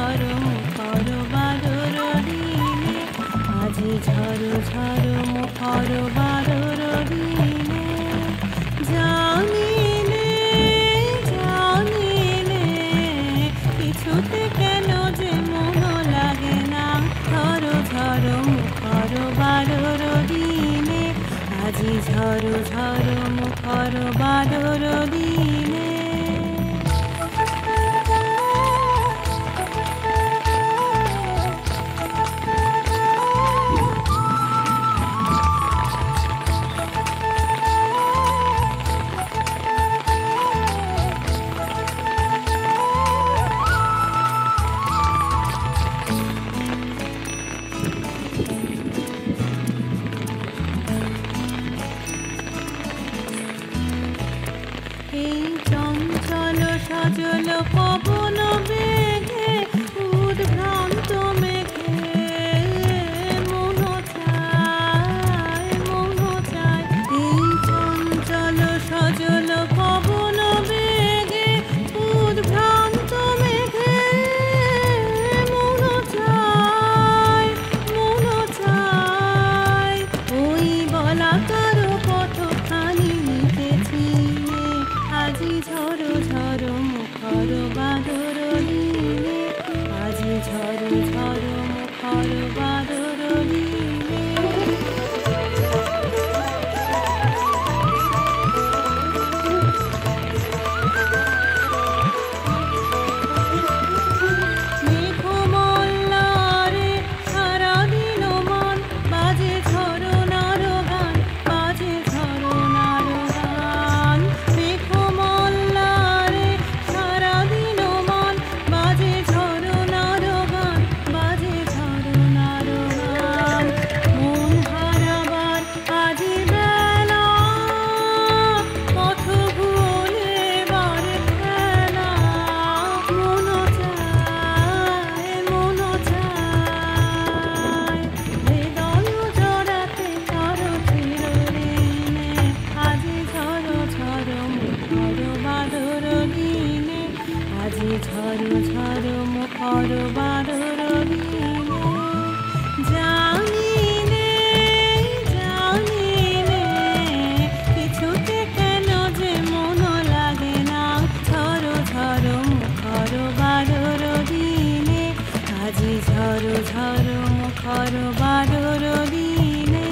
ঝড়ো মুখর বাদর দিনে, আজি ঝড়ো ঝড়ো মুখর বাদর দিনে। জানিনে জানিনে কিছুতে কেন যে মন লাগে না, ঝড়ো ঝড়ো মুখর বাদর দিনে, আজি ঝড়ো ঝড়ো মুখর বাদর দিনে। এই চঞ্চল সজল পবন বেগে, উদ্ভ্রান্ত মেঘে মন চায় মন চায়। এই চঞ্চল সজল পবন বেগে, উদ্ভ্রান্ত মেঘে মন চায় মন চায়। ওই বলাকার কতখানি লিখেছি, আজি ঝড়ো ঝড়ো মুখর বাদর দিনে, আজি ঝড়ো ঝড়ো মুখর বাদর দিনে। মেঘমল্লারে সারাদিন মন বাজে ঝরনার গান, বাজে ঝরনার গান। মেঘমল্লারে সারাদিন মন বাজে ঝরনার গান, বাজে ঝরনার গান। মন হারাবার আজি বেলা, পথ ভুলে বারে খেলা। মন চায় মন চায়, হৃদয় জড়াতে তার চিরঋণে, আজি ঝড়ো ঝড়ো মুখর বাদর দিনে, আজি ঝড়ো ঝড়ো মুখর বাদর দিনে। জানিনে জানিনে কিছুতে কেন যে মন লাগে না, ঝড়ো ঝড়ো মুখর বাদর দিনে, আজি ঝড়ো ঝড়ো মুখর বাদর দিনে।